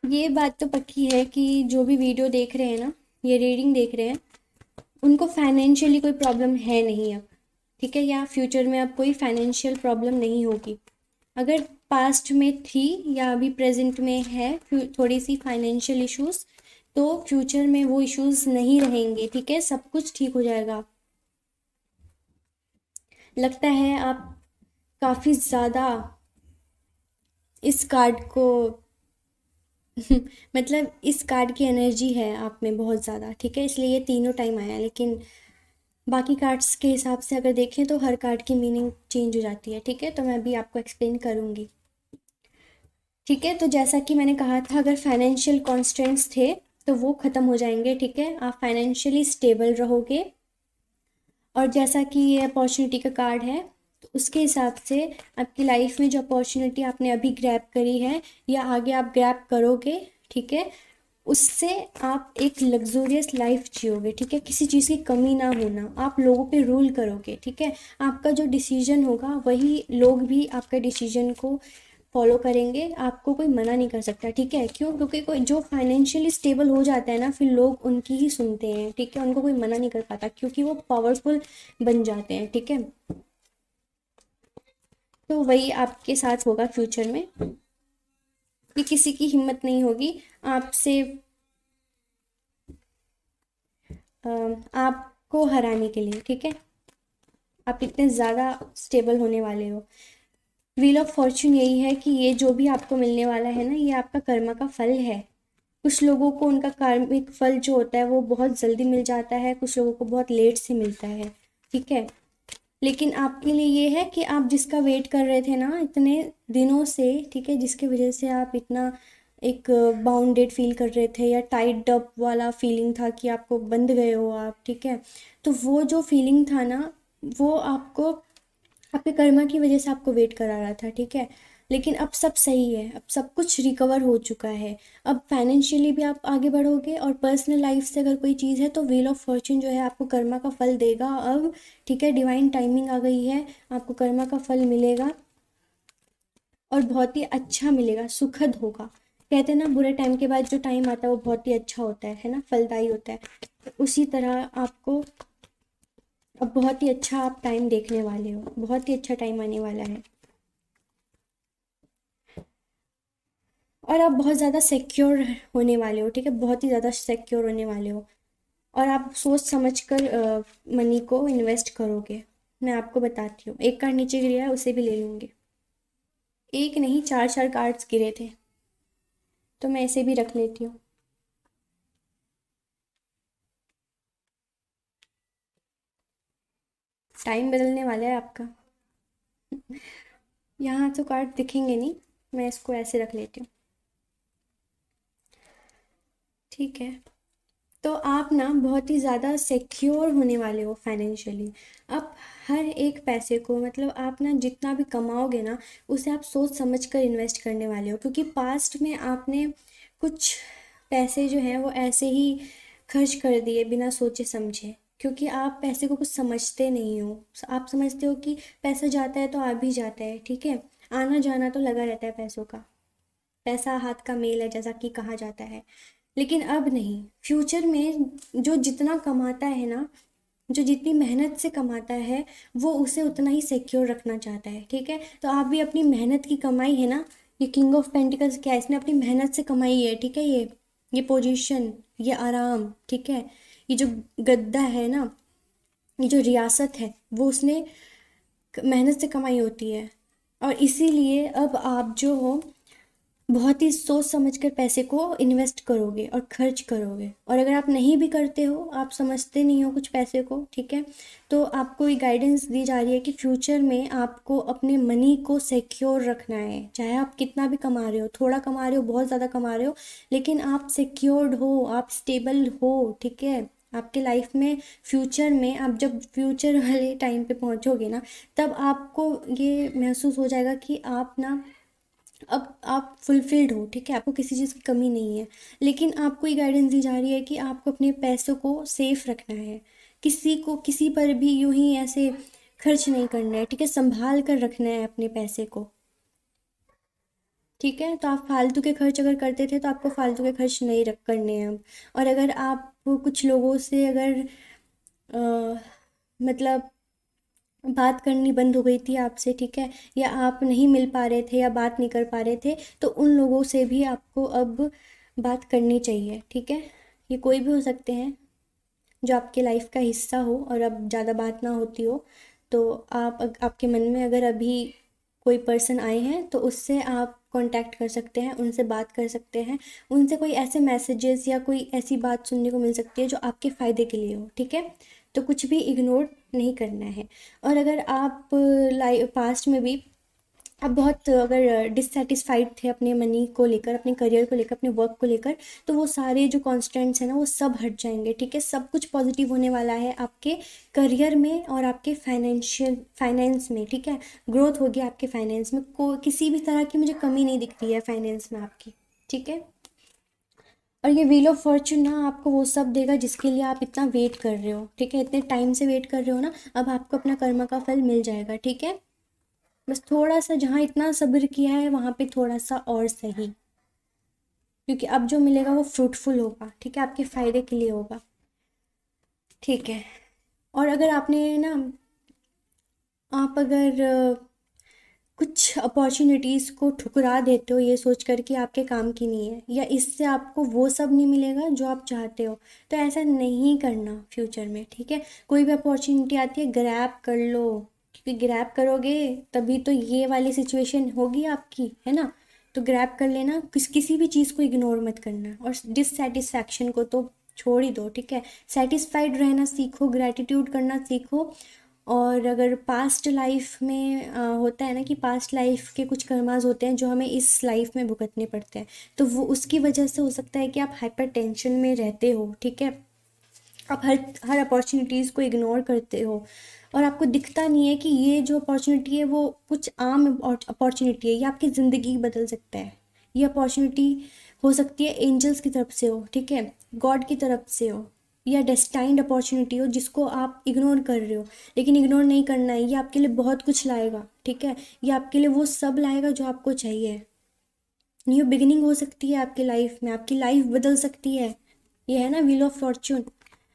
ये बात तो पक्की है कि जो भी वीडियो देख रहे हैं ना, ये रीडिंग देख रहे हैं, उनको फाइनेंशियली कोई प्रॉब्लम है नहीं अब, ठीक है, या फ्यूचर में अब कोई फाइनेंशियल प्रॉब्लम नहीं होगी। अगर पास्ट में थी या अभी प्रेजेंट में है थोड़ी सी फाइनेंशियल इश्यूज, तो फ्यूचर में वो इश्यूज नहीं रहेंगे, ठीक है, सब कुछ ठीक हो जाएगा। लगता है आप काफ़ी ज़्यादा इस कार्ड को मतलब इस कार्ड की एनर्जी है आप में बहुत ज़्यादा, ठीक है, इसलिए ये तीनों टाइम आया। लेकिन बाकी कार्ड्स के हिसाब से अगर देखें तो हर कार्ड की मीनिंग चेंज हो जाती है, ठीक है, तो मैं अभी आपको एक्सप्लेन करूँगी, ठीक है। तो जैसा कि मैंने कहा था, अगर फाइनेंशियल कॉन्स्टेंट्स थे तो वो ख़त्म हो जाएंगे, ठीक है, आप फाइनेंशियली स्टेबल रहोगे। और जैसा कि ये अपॉर्चुनिटी का कार्ड है, तो उसके हिसाब से आपकी लाइफ में जो अपॉर्चुनिटी आपने अभी ग्रैब करी है या आगे आप ग्रैब करोगे, ठीक है, उससे आप एक लग्जूरियस लाइफ जियोगे, ठीक है, किसी चीज़ की कमी ना होना, आप लोगों पे रूल करोगे, ठीक है। आपका जो डिसीजन होगा वही लोग भी आपका डिसीजन को फॉलो करेंगे, आपको कोई मना नहीं कर सकता, ठीक है। क्यों? क्योंकि कोई जो फाइनेंशियली स्टेबल हो जाता है ना, फिर लोग उनकी ही सुनते हैं, ठीक है, उनको कोई मना नहीं कर पाता क्योंकि वो पावरफुल बन जाते हैं, ठीक है। तो वही आपके साथ होगा फ्यूचर में, कि किसी की हिम्मत नहीं होगी आपसे आपको हराने के लिए, ठीक है। आप इतने ज़्यादा स्टेबल होने वाले हो। व्हील ऑफ फॉर्च्यून यही है कि ये जो भी आपको मिलने वाला है ना, ये आपका कर्मा का फल है। कुछ लोगों को उनका कार्मिक फल जो होता है वो बहुत जल्दी मिल जाता है, कुछ लोगों को बहुत लेट से मिलता है, ठीक है। लेकिन आपके लिए ये है कि आप जिसका वेट कर रहे थे ना इतने दिनों से, ठीक है, जिसकी वजह से आप इतना एक बाउंडेड फील कर रहे थे या टाइड अप वाला फीलिंग था कि आपको बंद गए हो आप, ठीक है, तो वो जो फीलिंग था ना, वो आपको आपके कर्मा की वजह से आपको वेट करा रहा था, ठीक है। लेकिन अब सब सही है, अब सब कुछ रिकवर हो चुका है। अब फाइनेंशियली भी आप आगे बढ़ोगे, और पर्सनल लाइफ से अगर कोई चीज़ है तो व्हील ऑफ फॉर्च्यून जो है आपको कर्मा का फल देगा अब, ठीक है। डिवाइन टाइमिंग आ गई है, आपको कर्मा का फल मिलेगा और बहुत ही अच्छा मिलेगा, सुखद होगा। कहते हैं ना, बुरे टाइम के बाद जो टाइम आता है वो बहुत ही अच्छा होता है ना, फलदायी होता है। तो उसी तरह आपको अब बहुत ही अच्छा आप टाइम देखने वाले हो, बहुत ही अच्छा टाइम आने वाला है। और आप बहुत ज़्यादा सिक्योर होने वाले हो, ठीक है, बहुत ही ज़्यादा सिक्योर होने वाले हो। और आप सोच समझ कर मनी को इन्वेस्ट करोगे। मैं आपको बताती हूँ, एक कार्ड नीचे गिरा है, उसे भी ले लूँगी। एक नहीं, चार चार कार्ड्स गिरे थे, तो मैं इसे भी रख लेती हूँ। टाइम बदलने वाला है आपका। यहाँ तो कार्ड दिखेंगे नहीं, मैं इसको ऐसे रख लेती हूँ, ठीक है। तो आप ना बहुत ही ज़्यादा सिक्योर होने वाले हो फाइनेंशियली। आप हर एक पैसे को, मतलब आप ना जितना भी कमाओगे ना, उसे आप सोच समझ कर इन्वेस्ट करने वाले हो, क्योंकि पास्ट में आपने कुछ पैसे जो हैं वो ऐसे ही खर्च कर दिए बिना सोचे समझे, क्योंकि आप पैसे को कुछ समझते नहीं हो। आप समझते हो कि पैसा जाता है तो आ भी जाता है, ठीक है, आना जाना तो लगा रहता है पैसों का, पैसा हाथ का मेल है जैसा कि कहा जाता है। लेकिन अब नहीं, फ्यूचर में जो जितना कमाता है ना, जो जितनी मेहनत से कमाता है, वो उसे उतना ही सिक्योर रखना चाहता है, ठीक है। तो आप भी अपनी मेहनत की कमाई है ना, ये किंग ऑफ पेंटिकल्स क्या है, इसने अपनी मेहनत से कमाई है, ठीक है। ये पोजीशन, ये आराम, ठीक है, ये जो गद्दा है ना, ये जो रियासत है, वो उसने मेहनत से कमाई होती है। और इसीलिए अब आप जो हो, बहुत ही सोच समझ कर पैसे को इन्वेस्ट करोगे और खर्च करोगे। और अगर आप नहीं भी करते हो, आप समझते नहीं हो कुछ पैसे को, ठीक है, तो आपको ये गाइडेंस दी जा रही है कि फ्यूचर में आपको अपने मनी को सिक्योर रखना है। चाहे आप कितना भी कमा रहे हो, थोड़ा कमा रहे हो, बहुत ज़्यादा कमा रहे हो, लेकिन आप सिक्योर्ड हो, आप स्टेबल हो, ठीक है। आपके लाइफ में फ्यूचर में, आप जब फ्यूचर वाले टाइम पे पहुंचोगे ना, तब आपको ये महसूस हो जाएगा कि आप ना, अब आप फुलफिल्ड हो, ठीक है, आपको किसी चीज़ की कमी नहीं है। लेकिन आपको ये गाइडेंस दी जा रही है कि आपको अपने पैसों को सेफ रखना है, किसी को, किसी पर भी यूं ही ऐसे खर्च नहीं करना है, ठीक है, संभाल कर रखना है अपने पैसे को, ठीक है। तो आप फालतू के खर्च अगर करते थे तो आपको फालतू के खर्च नहीं रख करने हैं अब। और अगर आप कुछ लोगों से अगर अ, मतलब बात करनी बंद हो गई थी आपसे, ठीक है, या आप नहीं मिल पा रहे थे या बात नहीं कर पा रहे थे, तो उन लोगों से भी आपको अब बात करनी चाहिए, ठीक है। ये कोई भी हो सकते हैं जो आपके लाइफ का हिस्सा हो, और अब ज़्यादा बात ना होती हो, तो आप आपके मन में अगर अभी कोई पर्सन आए हैं तो उससे आप कांटेक्ट कर सकते हैं, उनसे बात कर सकते हैं, उनसे कोई ऐसे मैसेजेस या कोई ऐसी बात सुनने को मिल सकती है जो आपके फ़ायदे के लिए हो, ठीक है। तो कुछ भी इग्नोर नहीं करना है। और अगर आप लाइफ पास्ट में भी आप बहुत अगर डिससेटिस्फाइड थे अपने मनी को लेकर, अपने करियर को लेकर, अपने वर्क को लेकर, तो वो सारे जो कॉन्स्टेंट्स हैं ना, वो सब हट जाएंगे, ठीक है। सब कुछ पॉजिटिव होने वाला है आपके करियर में और आपके फाइनेंस में, ठीक है। ग्रोथ होगी आपके फाइनेंस में, किसी भी तरह की मुझे कमी नहीं दिख रही है फाइनेंस में आपकी, ठीक है। और ये व्हील ऑफ फॉर्चून ना आपको वो सब देगा जिसके लिए आप इतना वेट कर रहे हो, ठीक है, इतने टाइम से वेट कर रहे हो ना, अब आपको अपना कर्म का फल मिल जाएगा, ठीक है। बस थोड़ा सा, जहाँ इतना सब्र किया है वहाँ पे थोड़ा सा और सही, क्योंकि अब जो मिलेगा वो फ्रूटफुल होगा, ठीक है, आपके फ़ायदे के लिए होगा, ठीक है। और अगर आपने ना, आप अगर कुछ अपॉर्चुनिटीज़ को ठुकरा देते हो ये सोच कर कि आपके काम की नहीं है, या इससे आपको वो सब नहीं मिलेगा जो आप चाहते हो, तो ऐसा नहीं करना फ्यूचर में, ठीक है। कोई भी अपॉर्चुनिटी आती है, ग्रैब कर लो, क्योंकि ग्रैब करोगे तभी तो ये वाली सिचुएशन होगी आपकी, है ना। तो ग्रैब कर लेना, किसी भी चीज़ को इग्नोर मत करना, और डिससेटिस्फैक्शन को तो छोड़ ही दो, ठीक है। सेटिस्फाइड रहना सीखो, ग्रैटिट्यूड करना सीखो। और अगर पास्ट लाइफ में होता है ना कि पास्ट लाइफ के कुछ कर्मास होते हैं जो हमें इस लाइफ में भुगतने पड़ते हैं, तो वो उसकी वजह से हो सकता है कि आप हाइपर टेंशन में रहते हो, ठीक है। आप हर अपॉर्चुनिटीज़ को इग्नोर करते हो और आपको दिखता नहीं है कि ये जो अपॉर्चुनिटी है वो कुछ आम अपॉर्चुनिटी है, ये आपकी ज़िंदगी बदल सकता है। ये अपॉर्चुनिटी हो सकती है एंजल्स की तरफ से हो, ठीक है, गॉड की तरफ से हो, या डेस्टाइंड अपॉर्चुनिटी हो जिसको आप इग्नोर कर रहे हो। लेकिन इग्नोर नहीं करना है, ये आपके लिए बहुत कुछ लाएगा, ठीक है, ये आपके लिए वो सब लाएगा जो आपको चाहिए। न्यू बिगिनिंग हो सकती है आपकी लाइफ में, आपकी लाइफ बदल सकती है। ये है ना व्हील ऑफ फॉर्च्यून,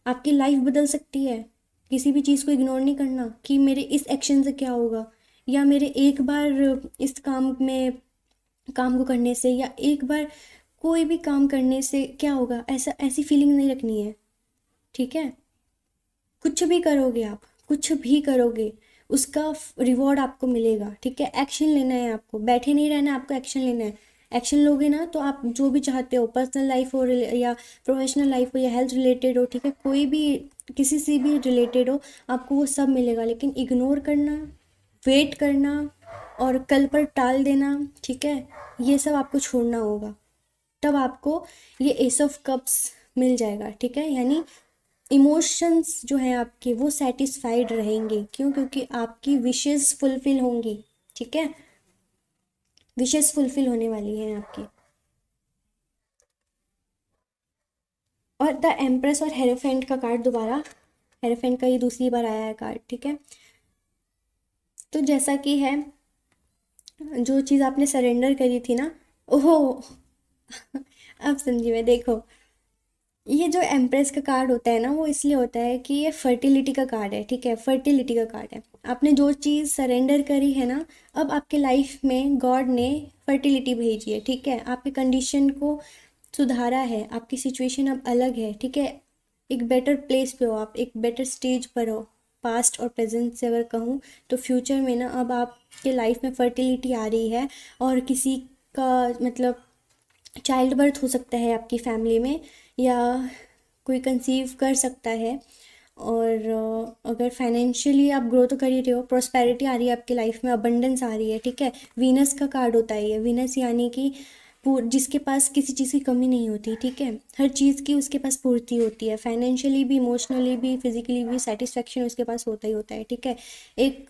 आपकी लाइफ बदल सकती है। किसी भी चीज़ को इग्नोर नहीं करना कि मेरे इस एक्शन से क्या होगा, या मेरे एक बार इस काम को करने से, या एक बार कोई भी काम करने से क्या होगा, ऐसी फीलिंग नहीं रखनी है, ठीक है। कुछ भी करोगे आप, कुछ भी करोगे, उसका रिवॉर्ड आपको मिलेगा, ठीक है। एक्शन लेना है आपको, बैठे नहीं रहना है, आपको एक्शन लेना है। एक्शन लोगे ना तो आप जो भी चाहते हो, पर्सनल लाइफ हो या प्रोफेशनल लाइफ हो या हेल्थ रिलेटेड हो, ठीक है, कोई भी किसी से भी रिलेटेड हो, आपको वो सब मिलेगा। लेकिन इग्नोर करना, वेट करना और कल पर टाल देना, ठीक है, ये सब आपको छोड़ना होगा। तब आपको ये एस ऑफ कप्स मिल जाएगा, ठीक है। यानी इमोशंस जो हैं आपके वो सेटिस्फाइड रहेंगे। क्यों? क्योंकि आपकी विशेस फुलफिल होंगी, ठीक है, विशेस फुलफिल होने वाली हैं आपकी। और द एम्प्रेस और हेरोफेंट का कार्ड दोबारा, हेरोफेंट का ये दूसरी बार आया है कार्ड, ठीक है। तो जैसा कि है, जो चीज़ आपने सरेंडर करी थी ना, ओहो अब समझी मैं। देखो, ये जो एम्प्रेस का कार्ड होता है ना, वो इसलिए होता है कि ये फर्टिलिटी का कार्ड है, ठीक है, फर्टिलिटी का कार्ड है। आपने जो चीज़ सरेंडर करी है ना, अब आपके लाइफ में गॉड ने फर्टिलिटी भेजी है, ठीक है, आपके कंडीशन को सुधारा है, आपकी सिचुएशन अब अलग है, ठीक है, एक बेटर प्लेस पे हो आप, एक बेटर स्टेज पर हो। पास्ट और प्रेजेंट से अगर कहूँ तो फ्यूचर में ना अब आपके लाइफ में फर्टिलिटी आ रही है, और किसी का मतलब चाइल्ड बर्थ हो सकता है आपकी फैमिली में, या कोई कंसीव कर सकता है। और अगर फाइनेंशियली आप ग्रो तो कर ही रहे हो, प्रोस्पेरिटी आ रही है आपकी लाइफ में, अबंडेंस आ रही है, ठीक है। वीनस का कार्ड होता है ये, वीनस यानी कि जिसके पास किसी चीज़ की कमी नहीं होती, ठीक है, हर चीज़ की उसके पास पूर्ति होती है, फाइनेंशियली भी, इमोशनली भी, फिजिकली भी सेटिस्फेक्शन उसके पास होता ही होता है, ठीक है। एक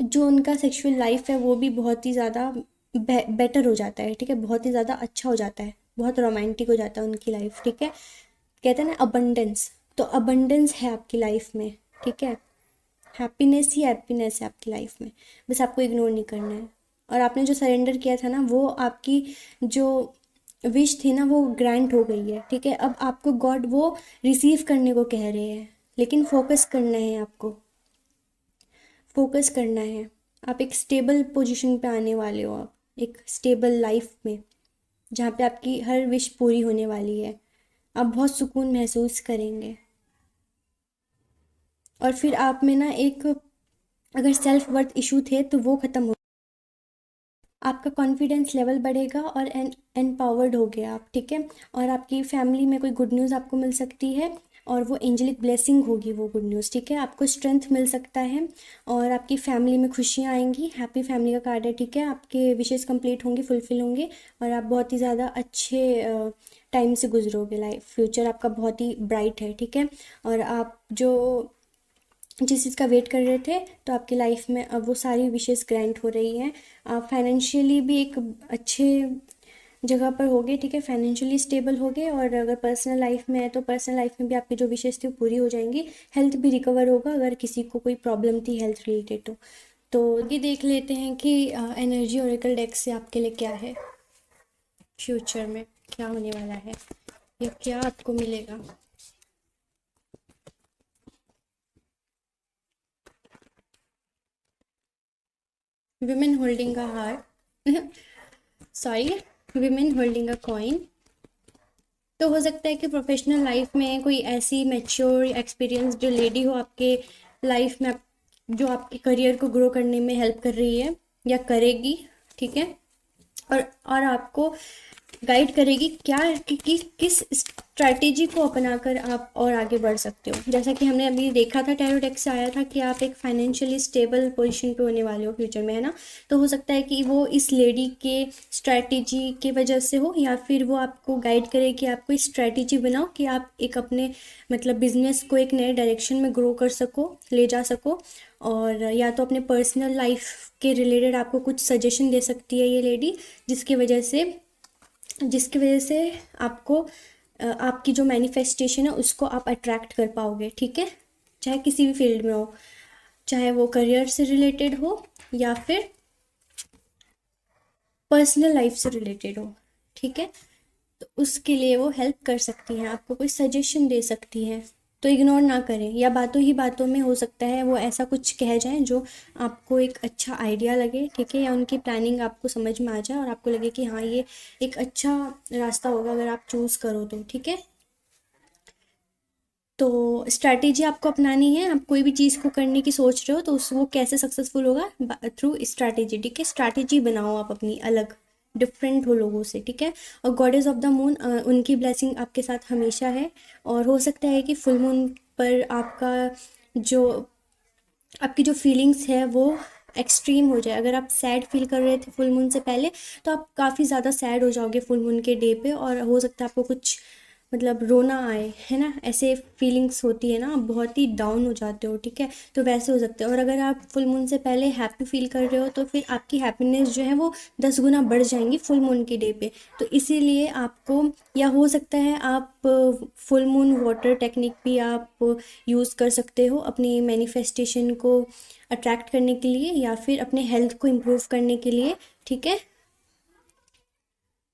जो उनका सेक्सुअल लाइफ है वो भी बहुत ही ज़्यादा बेटर हो जाता है, ठीक है, बहुत ही ज़्यादा अच्छा हो जाता है, बहुत रोमांटिक हो जाता है उनकी लाइफ, ठीक है। कहते हैं ना अबंडेंस, तो अबंडेंस है आपकी लाइफ में, ठीक है, हैप्पीनेस ही हैप्पीनेस है आपकी लाइफ में, बस आपको इग्नोर नहीं करना है। और आपने जो सरेंडर किया था ना, वो आपकी जो विश थी ना वो ग्रांट हो गई है, ठीक है। अब आपको गॉड वो रिसीव करने को कह रहे हैं, लेकिन फोकस करना है आपको, फोकस करना है। आप एक स्टेबल पोजीशन पे आने वाले हो, आप एक स्टेबल लाइफ में, जहाँ पे आपकी हर विश पूरी होने वाली है। आप बहुत सुकून महसूस करेंगे, और फिर आप में ना एक, अगर सेल्फ वर्थ इशू थे तो वो ख़त्म हो, आपका कॉन्फिडेंस लेवल बढ़ेगा और एम्पावर्ड हो गया आप, ठीक है। और आपकी फैमिली में कोई गुड न्यूज़ आपको मिल सकती है, और वो एंजलिक ब्लेसिंग होगी वो गुड न्यूज़, ठीक है, आपको स्ट्रेंथ मिल सकता है, और आपकी फैमिली में खुशियाँ आएंगी। हैप्पी फैमिली का कार्ड है, ठीक है, आपके विशेस कंप्लीट होंगे, फुलफिल होंगे, और आप बहुत ही ज़्यादा अच्छे टाइम से गुजरोगे। लाइफ फ्यूचर आपका बहुत ही ब्राइट है, ठीक है। और आप जो जिस चीज़ का वेट कर रहे थे, तो आपकी लाइफ में अब वो सारी विशेस ग्रांट हो रही हैं। आप फाइनेंशियली भी एक अच्छे जगह पर होगे, ठीक है, फाइनेंशियली स्टेबल होगे। और अगर पर्सनल लाइफ में है तो पर्सनल लाइफ में भी आपकी जो विशेष थी वो पूरी हो जाएंगी। हेल्थ भी रिकवर होगा अगर किसी को कोई प्रॉब्लम थी हेल्थ रिलेटेड तो ये देख लेते हैं कि एनर्जी ओरेकल डेक से आपके लिए क्या है, फ्यूचर में क्या होने वाला है, या क्या आपको मिलेगा। Women holding a heart sorry, women holding a coin. तो हो सकता है कि प्रोफेशनल लाइफ में कोई ऐसी मैच्योर एक्सपीरियंस जो लेडी हो आपके लाइफ में, जो आपके करियर को ग्रो करने में हेल्प कर रही है या करेगी, ठीक है, और आपको गाइड करेगी क्या कि किस स्ट्रैटेजी को अपनाकर आप और आगे बढ़ सकते हो। जैसा कि हमने अभी देखा था, टैरो डेक से आया था कि आप एक फाइनेंशियली स्टेबल पोजीशन पे होने वाले हो फ्यूचर में, है ना। तो हो सकता है कि वो इस लेडी के स्ट्रैटेजी की वजह से हो, या फिर वो आपको गाइड करे कि आप कोई स्ट्रैटेजी बनाओ कि आप एक अपने मतलब बिजनेस को एक नए डायरेक्शन में ग्रो कर सको, ले जा सको। और या तो अपने पर्सनल लाइफ के रिलेटेड आपको कुछ सजेशन दे सकती है ये लेडी, जिसकी वजह से आपको आपकी जो मैनिफेस्टेशन है उसको आप अट्रैक्ट कर पाओगे, ठीक है। चाहे किसी भी फील्ड में हो, चाहे वो करियर से रिलेटेड हो या फिर पर्सनल लाइफ से रिलेटेड हो, ठीक है। तो उसके लिए वो हेल्प कर सकती हैं, आपको कोई सजेशन दे सकती हैं। तो इग्नोर ना करें, या बातों ही बातों में हो सकता है वो ऐसा कुछ कह जाएं जो आपको एक अच्छा आइडिया लगे, ठीक है, या उनकी प्लानिंग आपको समझ में आ जाए और आपको लगे कि हाँ ये एक अच्छा रास्ता होगा अगर आप चूज़ करो तो, ठीक है। तो स्ट्रैटेजी आपको अपनानी है। आप कोई भी चीज़ को करने की सोच रहे हो तो उस वो कैसे सक्सेसफुल होगा, थ्रू स्ट्रैटेजी, ठीक है। स्ट्रैटेजी बनाओ आप अपनी अलग, डिफरेंट हो लोगों से, ठीक है। और गॉडेस ऑफ द मून, उनकी ब्लेसिंग आपके साथ हमेशा है। और हो सकता है कि फुल मून पर जो आपकी जो फीलिंग्स है वो एक्सट्रीम हो जाए। अगर आप सैड फील कर रहे थे फुल मून से पहले, तो आप काफ़ी ज़्यादा सैड हो जाओगे फुल मून के डे पे, और हो सकता है आपको कुछ मतलब रोना आए, है ना। ऐसे फीलिंग्स होती है ना, आप बहुत ही डाउन हो जाते हो, ठीक है। तो वैसे हो सकते हो। और अगर आप फुल मून से पहले हैप्पी फील कर रहे हो तो फिर आपकी हैप्पीनेस जो है वो 10 गुना बढ़ जाएंगी फुल मून के डे पे। तो इसीलिए आपको, या हो सकता है आप फुल मून वाटर टेक्निक भी आप यूज़ कर सकते हो अपनी मैनिफेस्टेशन को अट्रैक्ट करने के लिए, या फिर अपने हेल्थ को इम्प्रूव करने के लिए, ठीक है।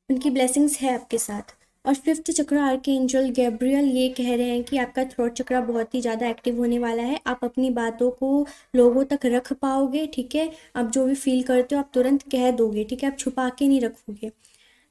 उनकी ब्लेसिंग्स है आपके साथ। और फिफ्थ चक्र आर्कएंजल गैब्रियल ये कह रहे हैं कि आपका थ्रोट चक्र बहुत ही ज़्यादा एक्टिव होने वाला है। आप अपनी बातों को लोगों तक रख पाओगे, ठीक है। आप जो भी फील करते हो आप तुरंत कह दोगे, ठीक है। आप छुपा के नहीं रखोगे।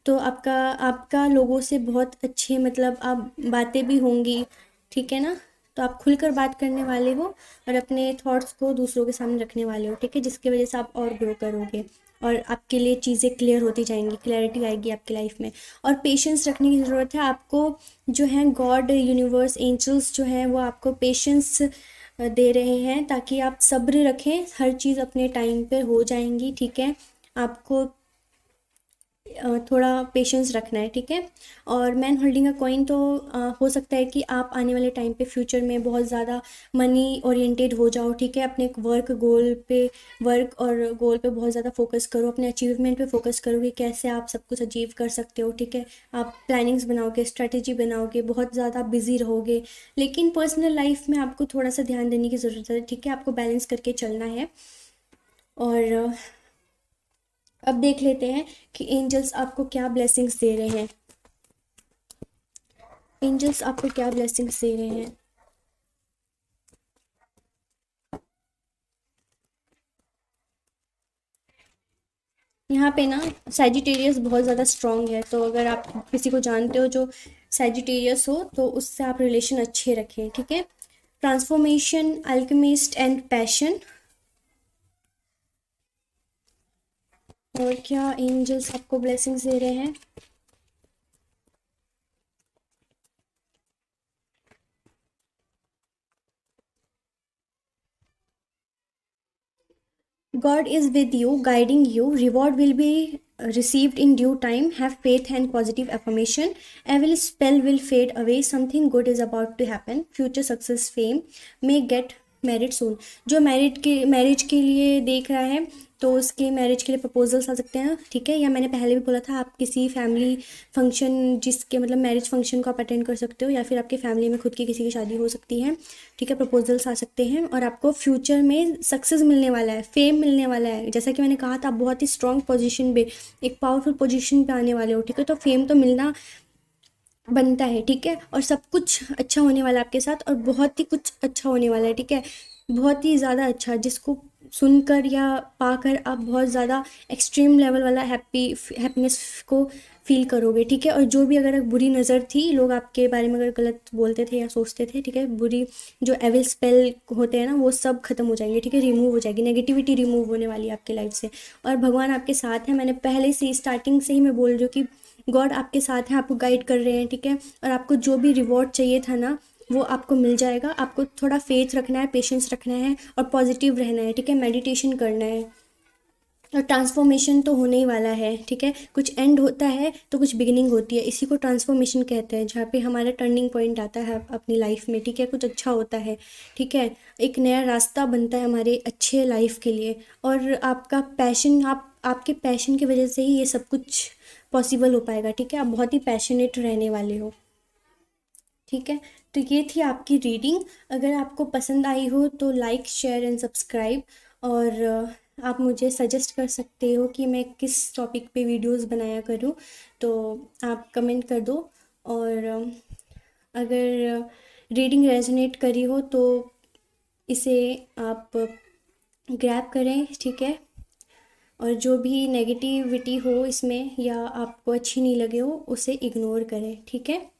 तो आपका आपका लोगों से बहुत अच्छे मतलब आप बातें भी होंगी, ठीक है ना। तो आप खुलकर बात करने वाले हो और अपने थॉट्स को दूसरों के सामने रखने वाले हो, ठीक है, जिसकी वजह से आप और ग्रो करोगे और आपके लिए चीज़ें क्लियर होती जाएंगी, क्लैरिटी आएगी आपकी लाइफ में। और पेशेंस रखने की ज़रूरत है आपको। जो है गॉड, यूनिवर्स, एंजल्स जो हैं वो आपको पेशेंस दे रहे हैं, ताकि आप सब्र रखें, हर चीज़ अपने टाइम पे हो जाएंगी, ठीक है। आपको थोड़ा पेशेंस रखना है, ठीक है। और मैन होल्डिंग अ कॉइन, तो हो सकता है कि आप आने वाले टाइम पे फ्यूचर में बहुत ज़्यादा मनी ओरिएंटेड हो जाओ, ठीक है। अपने वर्क और गोल पे बहुत ज़्यादा फोकस करो, अपने अचीवमेंट पे फोकस करो कि कैसे आप सब कुछ अचीव कर सकते हो, ठीक है। आप प्लानिंग्स बनाओगे, स्ट्रैटेजी बनाओगे, बहुत ज़्यादा बिजी रहोगे। लेकिन पर्सनल लाइफ में आपको थोड़ा सा ध्यान देने की ज़रूरत है, ठीक है। आपको बैलेंस करके चलना है। और अब देख लेते हैं कि एंजल्स आपको क्या ब्लेसिंग्स दे रहे हैं। एंजल्स आपको क्या ब्लेसिंग्स दे रहे हैं। यहाँ पे ना सैजिटेरियस बहुत ज़्यादा स्ट्रांग है, तो अगर आप किसी को जानते हो जो सैजिटेरियस हो तो उससे आप रिलेशन अच्छे रखें, ठीक है। Transformation, alchemist and passion. और क्या एंजल्स आपको ब्लेसिंग्स दे रहे हैं। God is with you, guiding you. Reward will be received in due time. Have faith and positive affirmation. Evil spell will fade away. Something good is about to happen. Future success, fame. May get married soon. जो marriage के लिए देख रहा है तो उसके marriage के लिए प्रपोजल्स आ सकते हैं, ठीक है। या मैंने पहले भी बोला था, आप किसी फैमिली फंक्शन जिसके मतलब मैरिज फंक्शन को आप अटेंड कर सकते हो, या फिर आपके फैमिली में खुद की किसी की शादी हो सकती है, ठीक है। प्रपोजल्स आ सकते हैं और आपको फ्यूचर में सक्सेस मिलने वाला है, फेम मिलने वाला है। जैसा कि मैंने कहा था, आप बहुत ही स्ट्रॉन्ग पोजीशन पे, एक पावरफुल पोजीशन पे आने वाले हो, ठीक है। तो फेम तो मिलना बनता है, ठीक है। और सब कुछ अच्छा होने वाला है आपके साथ, और बहुत ही कुछ अच्छा होने वाला है, ठीक है। बहुत ही ज़्यादा अच्छा, जिसको सुनकर या पाकर आप बहुत ज़्यादा एक्सट्रीम लेवल वाला हैप्पीनेस को फील करोगे, ठीक है। और जो भी अगर बुरी नज़र थी, लोग आपके बारे में अगर गलत बोलते थे या सोचते थे, ठीक है, बुरी जो एविल स्पेल होते हैं ना, वो सब खत्म हो जाएंगे, ठीक है। रिमूव हो जाएगी, नेगेटिविटी रिमूव होने वाली है आपके लाइफ से। और भगवान आपके साथ हैं। मैंने पहले से स्टार्टिंग से ही मैं बोल रही हूँ कि गॉड आपके साथ हैं, आपको गाइड कर रहे हैं, ठीक है। और आपको जो भी रिवॉर्ड चाहिए था ना वो आपको मिल जाएगा। आपको थोड़ा फेथ रखना है, पेशेंस रखना है और पॉजिटिव रहना है, ठीक है। मेडिटेशन करना है और ट्रांसफॉर्मेशन तो होने ही वाला है, ठीक है। कुछ एंड होता है तो कुछ बिगिनिंग होती है, इसी को ट्रांसफॉर्मेशन कहते हैं, जहाँ पे हमारा टर्निंग पॉइंट आता है अपनी लाइफ में, ठीक है। कुछ अच्छा होता है, ठीक है। एक नया रास्ता बनता है हमारे अच्छे लाइफ के लिए। और आपका पैशन, आपके पैशन की वजह से ही ये सब कुछ पॉसिबल हो पाएगा, ठीक है। आप बहुत ही पैशनेट रहने वाले हो, ठीक है। तो ये थी आपकी रीडिंग। अगर आपको पसंद आई हो तो लाइक शेयर एंड सब्सक्राइब। और आप मुझे सजेस्ट कर सकते हो कि मैं किस टॉपिक पे वीडियोस बनाया करूँ, तो आप कमेंट कर दो। और अगर रीडिंग रेजोनेट करी हो तो इसे आप ग्रैब करें, ठीक है। और जो भी नेगेटिविटी हो इसमें या आपको अच्छी नहीं लगे हो उसे इग्नोर करें, ठीक है।